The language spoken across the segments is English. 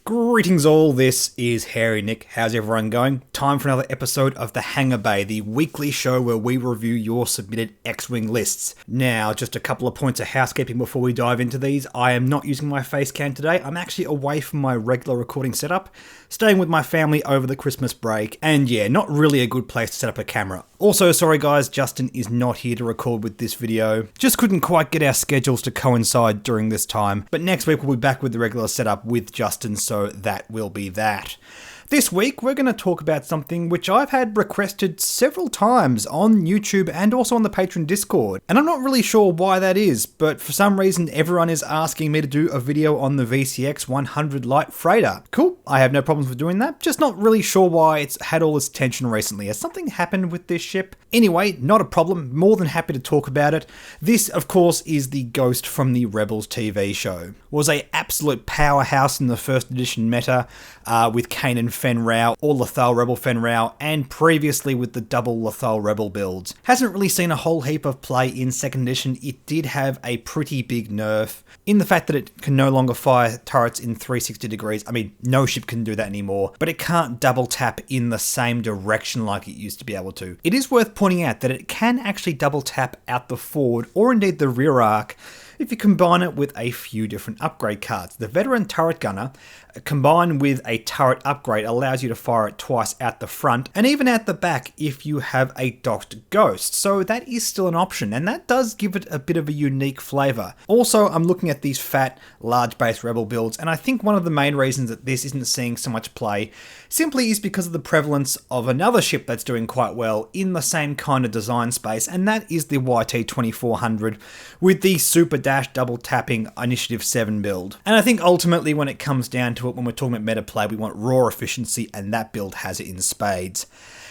Greetings all, this is Hairy Nick. How's everyone going? Time for another episode of the Hangar Bay, the weekly show where we review your submitted X-Wing lists. Now, just a couple of points of housekeeping before we dive into these. I am not using my face cam today. I'm actually away from my regular recording setup, staying with my family over the Christmas break, and yeah, not really a good place to set up a camera. Also, sorry guys, Justin is not here to record with this video. Just couldn't quite get our schedules to coincide during this time, but next week we'll be back with the regular setup with Justin, so that will be that. This week, we're going to talk about something which I've had requested several times on YouTube and also on the Patreon Discord. And I'm not really sure why that is, but for some reason everyone is asking me to do a video on the VCX 100 Light Freighter. Cool, I have no problems with doing that, just not really sure why it's had all this attention recently. Has something happened with this ship? Anyway, not a problem, more than happy to talk about it. This, of course, is the Ghost from the Rebels TV show. Was a absolute powerhouse in the first edition meta, with Kanan Fen Rao, or Lethal Rebel Fen Rao, and previously with the double Lethal Rebel builds. Hasn't really seen a whole heap of play in second edition. It did have a pretty big nerf in the fact that it can no longer fire turrets in 360 degrees. I mean, no ship can do that anymore, but it can't double tap in the same direction like it used to be able to. It is worth pointing out that it can actually double tap out the forward or indeed the rear arc if you combine it with a few different upgrade cards. The Veteran Turret Gunner, combined with a turret upgrade, allows you to fire it twice out the front and even out the back if you have a docked Ghost. So that is still an option, and that does give it a bit of a unique flavour. Also, I'm looking at these fat, large base Rebel builds, and I think one of the main reasons that this isn't seeing so much play simply is because of the prevalence of another ship that's doing quite well in the same kind of design space, and that is the YT-2400 with the Super Dash double tapping Initiative 7 build. And I think ultimately when it comes down to it, when we're talking about meta play, we want raw efficiency, and that build has it in spades.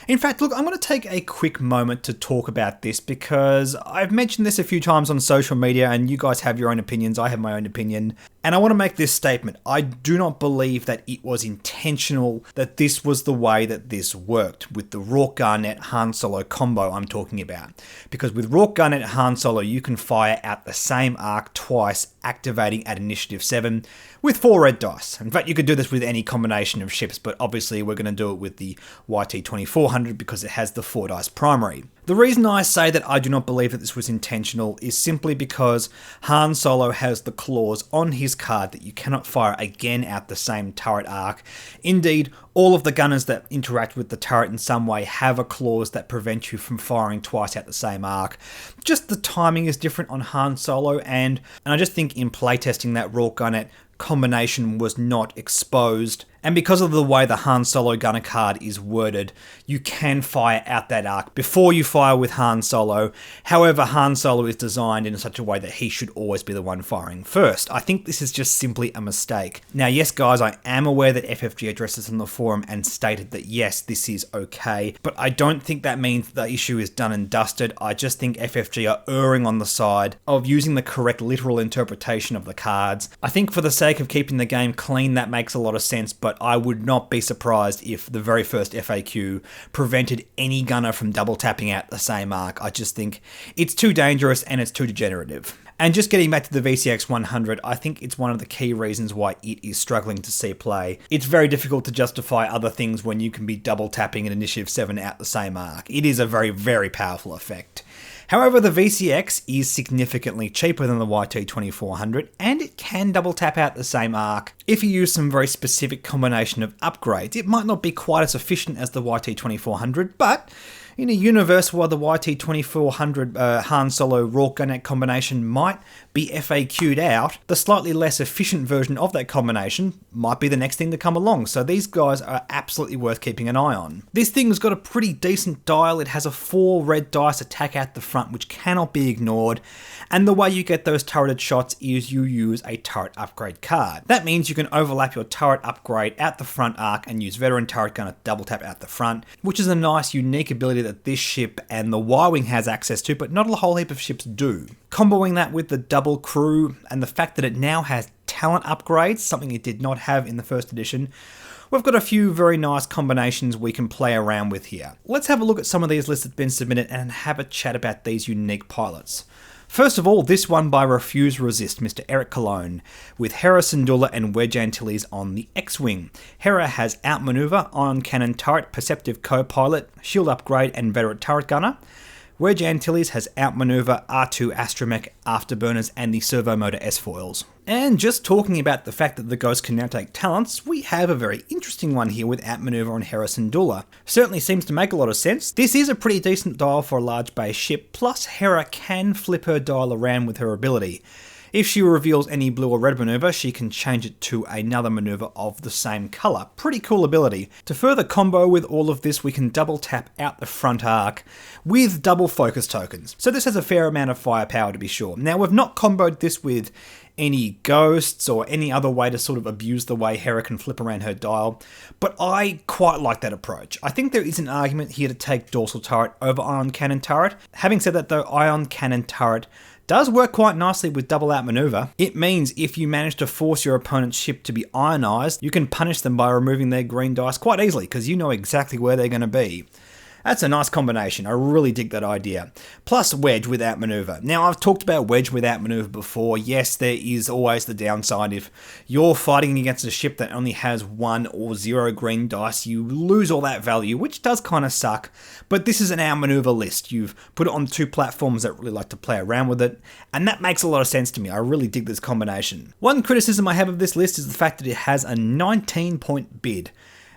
In fact, look, I'm going to take a quick moment to talk about this because I've mentioned this a few times on social media and you guys have your own opinions, I have my own opinion, and I want to make this statement. I do not believe that it was intentional that this was the way that this worked with the Rourke Garnet Han Solo combo I'm talking about. Because with Rourke Garnet Han Solo, you can fire out the same arc twice, activating at Initiative 7 with 4 red dice. In fact, you could do this with any combination of ships, but obviously we're going to do it with the YT-2400 because it has the 4 dice primary. The reason I say that I do not believe that this was intentional is simply because Han Solo has the clause on his card that you cannot fire again out the same turret arc. Indeed, all of the gunners that interact with the turret in some way have a clause that prevents you from firing twice out the same arc. Just the timing is different on Han Solo, and I just think in playtesting that Rourke Garnet combination was not exposed, and because of the way the Han Solo gunner card is worded, you can fire out that arc before you fire with Han Solo. However, Han Solo is designed in such a way that he should always be the one firing first. I think this is just simply a mistake. Now, yes guys, I am aware that FFG addressed this on the forum and stated that yes, this is okay, but I don't think that means the issue is done and dusted. I just think FFG are erring on the side of using the correct literal interpretation of the cards. I think for the sake of keeping the game clean, that makes a lot of sense, but I would not be surprised if the very first FAQ prevented any gunner from double tapping out the same arc. I just think it's too dangerous and it's too degenerative. And just getting back to the VCX 100, I think it's one of the key reasons why it is struggling to see play. It's very difficult to justify other things when you can be double tapping an Initiative 7 out the same arc. It is a very, very powerful effect. However, the VCX is significantly cheaper than the YT-2400, and it can double tap out the same arc. If you use some very specific combination of upgrades, it might not be quite as efficient as the YT-2400, but in a universe where the YT-2400 Han Solo Rourke Garnet combination might be FAQ'd out, the slightly less efficient version of that combination might be the next thing to come along, so these guys are absolutely worth keeping an eye on. This thing's got a pretty decent dial. It has a 4 red dice attack out the front which cannot be ignored, and the way you get those turreted shots is you use a turret upgrade card. That means you can overlap your turret upgrade out the front arc and use Veteran Turret Gunner double tap out the front, which is a nice unique ability that this ship and the Y-Wing has access to, but not a whole heap of ships do. Comboing that with the double crew and the fact that it now has talent upgrades, something it did not have in the first edition, we've got a few very nice combinations we can play around with here. Let's have a look at some of these lists that have been submitted and have a chat about these unique pilots. First of all, this one by Refuse Resist, Mr. Eric Cologne, with Hera Syndulla and Wedge Antilles on the X-Wing. Hera has Outmaneuver, Ion Cannon Turret, Perceptive Co-Pilot, Shield Upgrade and Veteran Turret Gunner. Wedge Antilles has Outmaneuver, R2 Astromech, Afterburners and the Servo Motor S-Foils. And just talking about the fact that the Ghost can now take talents, we have a very interesting one here with Outmaneuver on Hera Syndulla. Certainly seems to make a lot of sense. This is a pretty decent dial for a large base ship, plus Hera can flip her dial around with her ability. If she reveals any blue or red maneuver, she can change it to another maneuver of the same colour. Pretty cool ability. To further combo with all of this, we can double tap out the front arc with double focus tokens. So this has a fair amount of firepower to be sure. Now we've not comboed this with any ghosts or any other way to sort of abuse the way Hera can flip around her dial, but I quite like that approach. I think there is an argument here to take Dorsal Turret over Ion Cannon Turret. Having said that though, Ion Cannon Turret does work quite nicely with double outmaneuver. It means if you manage to force your opponent's ship to be ionized, you can punish them by removing their green dice quite easily because you know exactly where they're going to be. That's a nice combination. I really dig that idea. Plus Wedge with outmaneuver. Now, I've talked about Wedge with outmaneuver before. Yes, there is always the downside. If you're fighting against a ship that only has 1 or 0 green dice, you lose all that value, which does kind of suck. But this is an outmaneuver list. You've put it on 2 platforms that really like to play around with it, and that makes a lot of sense to me. I really dig this combination. One criticism I have of this list is the fact that it has a 19-point bid.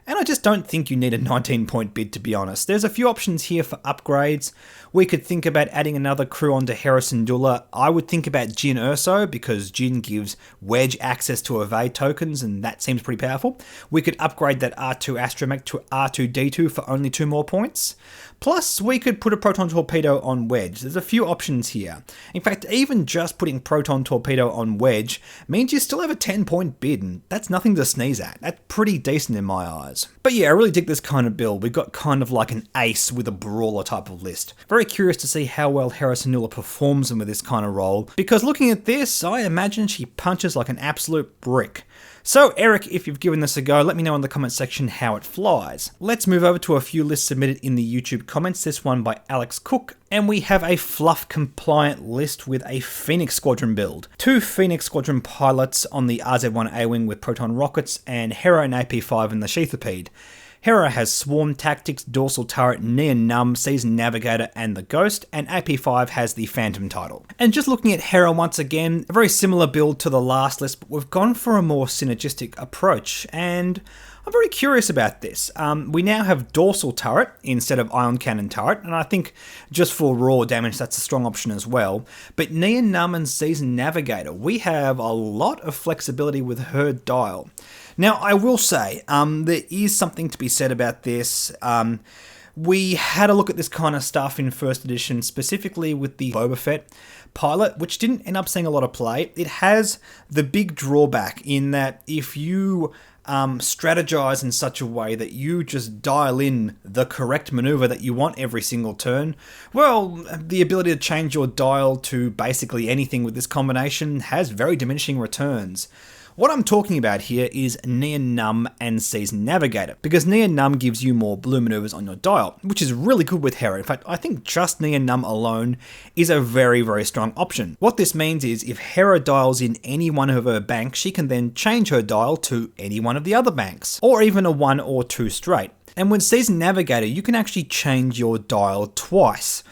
And I just don't think you need a 19-point bid, to be honest. There's a few options here for upgrades. We could think about adding another crew onto Hera Syndulla. I would think about Jyn Erso, because Jyn gives Wedge access to evade tokens, and that seems pretty powerful. We could upgrade that R2 Astromech to R2D2 for only 2 more points. Plus, we could put a Proton Torpedo on Wedge. There's a few options here. In fact, even just putting Proton Torpedo on Wedge means you still have a 10-point bid, and that's nothing to sneeze at. That's pretty decent in my eyes. But yeah, I really dig this kind of build. We've got kind of like an ace with a brawler type of list. Very curious to see how well Hera Syndulla performs with this kind of role, because looking at this, I imagine she punches like an absolute brick. So Eric, if you've given this a go, let me know in the comment section how it flies. Let's move over to a few lists submitted in the YouTube comments, this one by Alex Cooke, and we have a fluff compliant list with a Phoenix Squadron build. 2 Phoenix Squadron pilots on the RZ-1 A-Wing with proton rockets, and Hera and AP-5 in the Sheathipede. Hera has Swarm Tactics, Dorsal Turret, Neon Numb, Seasoned Navigator, and the Ghost, and AP5 has the Phantom title. And just looking at Hera once again, a very similar build to the last list, but we've gone for a more synergistic approach, and I'm very curious about this. We now have Dorsal Turret instead of Ion Cannon Turret, and I think just for raw damage that's a strong option as well. But Neon Numb and Seasoned Navigator, we have a lot of flexibility with her dial. Now, I will say, there is something to be said about this. We had a look at this kind of stuff in first edition, specifically with the Boba Fett pilot, which didn't end up seeing a lot of play. It has the big drawback in that if you strategize in such a way that you just dial in the correct maneuver that you want every single turn, well, the ability to change your dial to basically anything with this combination has very diminishing returns. What I'm talking about here is Neon Numb and Seasoned Navigator, because Neon Numb gives you more blue maneuvers on your dial, which is really good with Hera. In fact, I think just Neon Numb alone is a very, very strong option. What this means is if Hera dials in any one of her banks, she can then change her dial to any one of the other banks, or even a 1 or 2 straight. And with Seasoned Navigator, you can actually change your dial twice.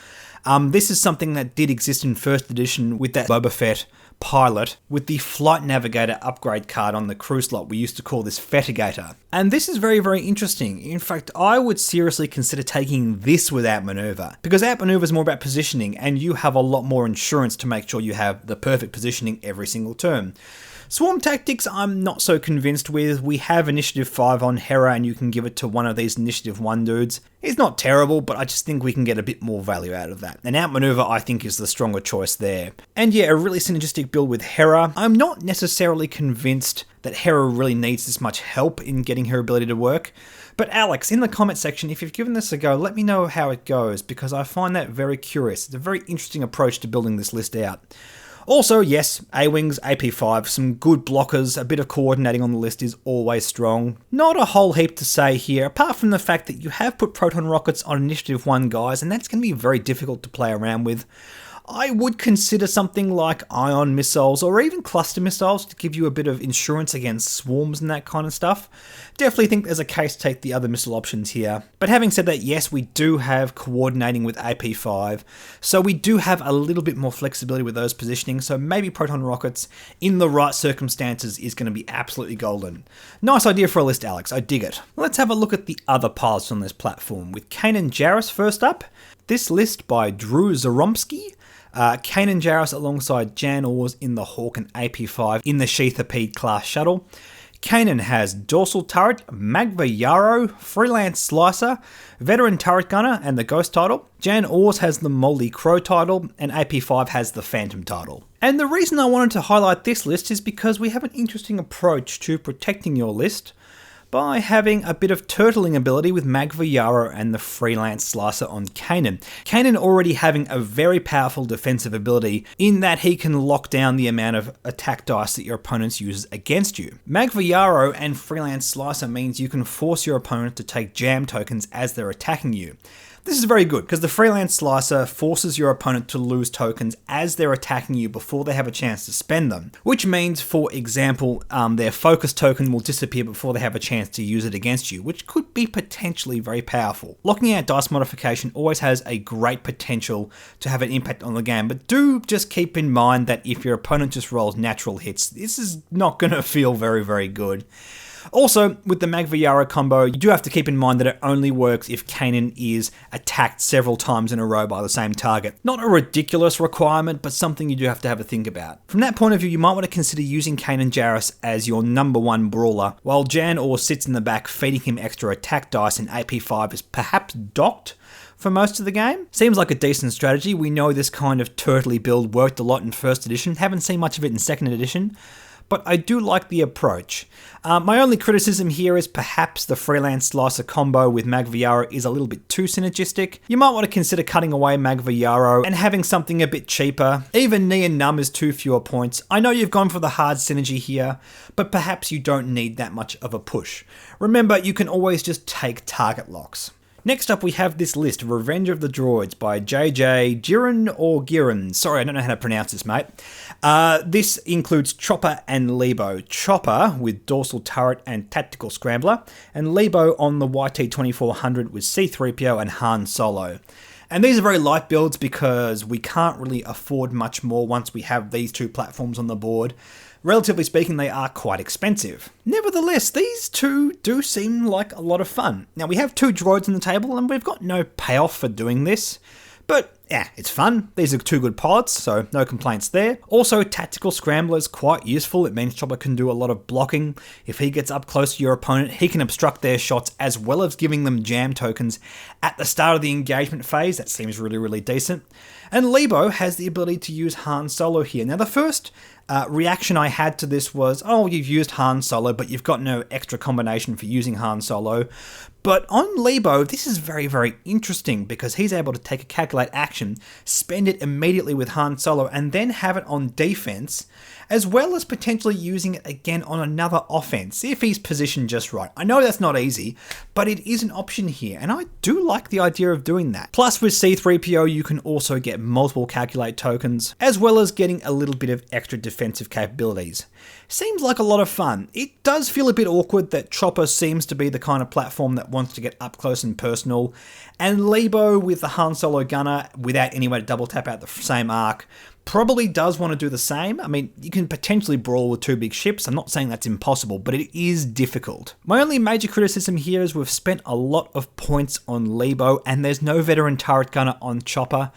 This is something that did exist in first edition with that Boba Fett pilot with the Flight Navigator upgrade card on the crew slot. We used to call this Fettigator. And this is very, very interesting. In fact, I would seriously consider taking this with outmaneuver, because outmaneuver is more about positioning and you have a lot more insurance to make sure you have the perfect positioning every single turn. Swarm Tactics, I'm not so convinced with. We have Initiative 5 on Hera and you can give it to one of these Initiative 1 dudes. It's not terrible, but I just think we can get a bit more value out of that. And outmaneuver, I think, is the stronger choice there. And yeah, a really synergistic build with Hera. I'm not necessarily convinced that Hera really needs this much help in getting her ability to work. But Alex, in the comment section, if you've given this a go, let me know how it goes, because I find that very curious. It's a very interesting approach to building this list out. Also, yes, A-Wings, AP5, some good blockers, a bit of coordinating on the list is always strong. Not a whole heap to say here, apart from the fact that you have put proton rockets on Initiative 1 guys, and that's going to be very difficult to play around with. I would consider something like ion missiles or even cluster missiles to give you a bit of insurance against swarms and that kind of stuff. Definitely think there's a case to take the other missile options here. But having said that, yes, we do have coordinating with AP5, so we do have a little bit more flexibility with those positioning, so maybe proton rockets in the right circumstances is going to be absolutely golden. Nice idea for a list, Alex, I dig it. Let's have a look at the other pilots on this platform, with Kanan Jarrus first up. This list by Drew Zoromski. Kanan Jarrus alongside Jan Ors in the Hawk and AP5 in the Sheathapede class shuttle. Kanan has Dorsal Turret, Magva Yarrow, Freelance Slicer, Veteran Turret Gunner and the Ghost title. Jan Ors has the Moldy Crow title, and AP5 has the Phantom title. And the reason I wanted to highlight this list is because we have an interesting approach to protecting your list by having a bit of turtling ability with Magva Yarrow and the Freelance Slicer on Kanan. Kanan already having a very powerful defensive ability in that he can lock down the amount of attack dice that your opponent uses against you. Magva Yarrow and Freelance Slicer means you can force your opponent to take jam tokens as they're attacking you. This is very good because the Freelance Slicer forces your opponent to lose tokens as they're attacking you before they have a chance to spend them, which means, for example, their focus token will disappear before they have a chance to use it against you, which could be potentially very powerful. Locking out dice modification always has a great potential to have an impact on the game, but do just keep in mind that if your opponent just rolls natural hits, this is not going to feel very, very good. Also, with the Magva Yarrow combo, you do have to keep in mind that it only works if Kanan is attacked several times in a row by the same target. Not a ridiculous requirement, but something you do have to have a think about. From that point of view, you might want to consider using Kanan Jarrus as your number one brawler, while Jan Ors sits in the back feeding him extra attack dice, and AP5 is perhaps docked for most of the game. Seems like a decent strategy. We know this kind of turtley build worked a lot in first edition, haven't seen much of it in second edition, but I do like the approach. My only criticism here is perhaps the Freelance Slicer combo with Magva Yarrow is a little bit too synergistic. You might want to consider cutting away Magva Yarrow and having something a bit cheaper. Even Knee and Numb is 2 fewer points. I know you've gone for the hard synergy here, but perhaps you don't need that much of a push. Remember, you can always just take target locks. Next up we have this list, Revenge of the Droids by JJ Giron or Giron. Sorry, I don't know how to pronounce this, mate. This includes Chopper and Lebo. Chopper with Dorsal Turret and Tactical Scrambler, and Lebo on the YT-2400 with C-3PO and Han Solo. And these are very light builds because we can't really afford much more once we have these two platforms on the board. Relatively speaking, they are quite expensive. Nevertheless, these two do seem like a lot of fun. Now, we have 2 droids on the table, and we've got no payoff for doing this. But, yeah, it's fun. These are 2 good pods, so no complaints there. Also, Tactical Scrambler is quite useful. It means Chopper can do a lot of blocking. If he gets up close to your opponent, he can obstruct their shots, as well as giving them jam tokens at the start of the engagement phase. That seems really, really decent. And Lebo has the ability to use Han Solo here. Now, the first reaction I had to this was, oh, you've used Han Solo, but you've got no extra combination for using Han Solo. But on Lebo, this is very, very interesting because he's able to take a calculate action, spend it immediately with Han Solo, and then have it on defense, as well as potentially using it again on another offense, if he's positioned just right. I know that's not easy, but it is an option here, and I do like the idea of doing that. Plus, with C-3PO, you can also get multiple calculate tokens, as well as getting a little bit of extra defensive capabilities. Seems like a lot of fun. It does feel a bit awkward that Chopper seems to be the kind of platform that wants to get up close and personal, and Lebo with the Han Solo gunner without any way to double tap out the same arc probably does want to do the same. I mean, you can potentially brawl with 2 big ships. I'm not saying that's impossible, but it is difficult. My only major criticism here is we've spent a lot of points on Lebo and there's no veteran turret gunner on Chopper.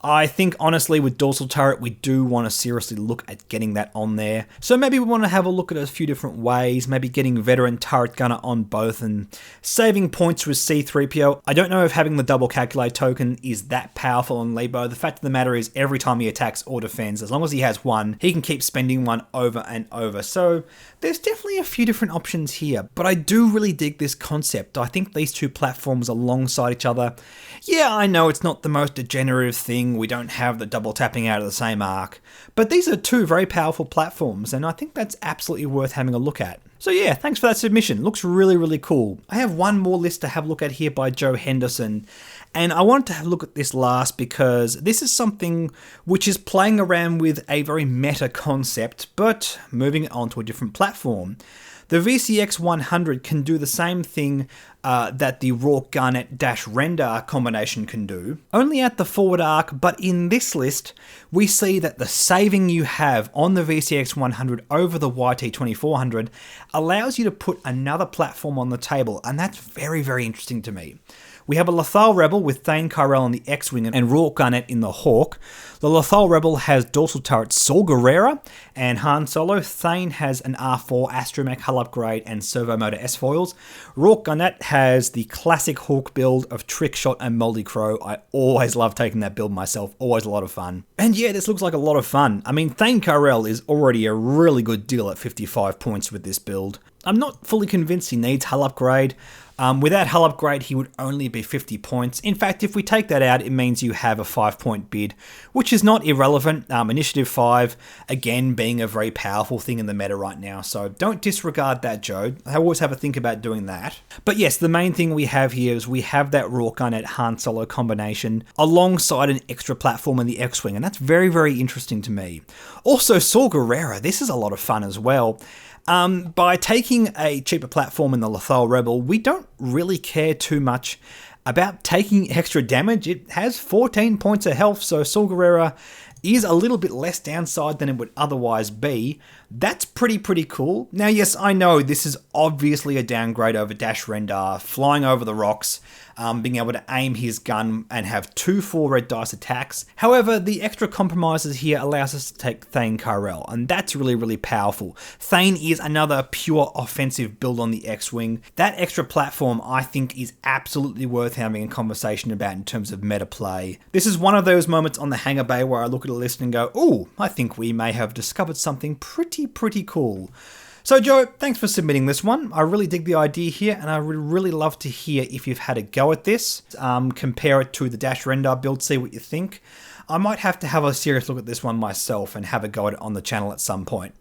I think, honestly, with Dorsal Turret, we do want to seriously look at getting that on there. So maybe we want to have a look at a few different ways, maybe getting Veteran Turret Gunner on both and saving points with C-3PO. I don't know if having the double calculate token is that powerful on Lebo. The fact of the matter is, every time he attacks or defends, as long as he has one, he can keep spending one over and over. So there's definitely a few different options here, but I do really dig this concept. I think these two platforms alongside each other, yeah, I know it's not the most degenerative thing, we don't have the double tapping out of the same arc, but these are 2 very powerful platforms, and I think that's absolutely worth having a look at. So yeah, thanks for that submission. Looks really, really cool. I have one more list to have a look at here by Joe Henderson. And I wanted to have a look at this last because this is something which is playing around with a very meta concept, but moving it onto a different platform. The VCX 100 can do the same thing that the raw garnet-render combination can do, only at the forward arc, but in this list, we see that the saving you have on the VCX 100 over the YT 2400 allows you to put another platform on the table, and that's very, very interesting to me. We have a Lothal Rebel with Thane Kyrell in the X-Wing and Raw Garnet in the Hawk. The Lothal Rebel has dorsal turret Saw Gerrera and Han Solo. Thane has an R4 Astromech hull upgrade and servo motor S-foils. Raw Garnet has the classic Hawk build of Trickshot and Moldy Crow. I always love taking that build myself, always a lot of fun. And yeah, this looks like a lot of fun. I mean, Thane Kyrell is already a really good deal at 55 points with this build. I'm not fully convinced he needs hull upgrade. Without hull upgrade, he would only be 50 points. In fact, if we take that out, it means you have a 5-point bid, which is not irrelevant. Initiative 5, again, being a very powerful thing in the meta right now. So don't disregard that, Joe. I always have a think about doing that. But yes, the main thing we have here is we have that Raw Garnet Han Solo combination alongside an extra platform in the X-Wing, and that's very, very interesting to me. Also, Saw Gerrera, this is a lot of fun as well. By taking a cheaper platform in the Lothal Rebel, we don't really care too much about taking extra damage. It has 14 points of health, so Saw Gerrera is a little bit less downside than it would otherwise be. That's pretty cool. Now, yes, I know this is obviously a downgrade over Dash Rendar, flying over the rocks, being able to aim his gun and have 2 4 red dice attacks. However, the extra compromises here allows us to take Thane Kyrell, and that's really powerful. Thane is another pure offensive build on the X-Wing. That extra platform, I think, is absolutely worth having a conversation about in terms of meta play. This is one of those moments on the Hangar Bay where I look at a list and go, ooh, I think we may have discovered something pretty cool. So Joe, thanks for submitting this one. I really dig the idea here, and I would really love to hear if you've had a go at this. Compare it to the Dash Rendar build, see what you think. I might have to have a serious look at this one myself and have a go at it on the channel at some point.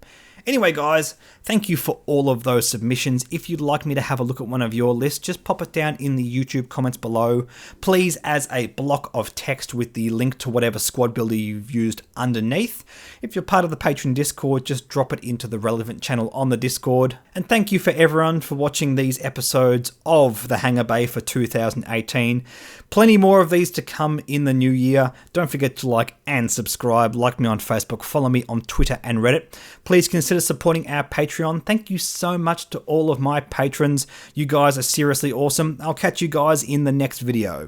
Anyway, guys, thank you for all of those submissions. If you'd like me to have a look at one of your lists, just pop it down in the YouTube comments below. Please, as a block of text with the link to whatever squad builder you've used underneath. If you're part of the Patreon Discord, just drop it into the relevant channel on the Discord. And thank you for everyone for watching these episodes of the Hangar Bay for 2018. Plenty more of these to come in the new year. Don't forget to like and subscribe. Like me on Facebook, follow me on Twitter and Reddit. Please consider supporting our Patreon. Thank you so much to all of my patrons. You guys are seriously awesome. I'll catch you guys in the next video.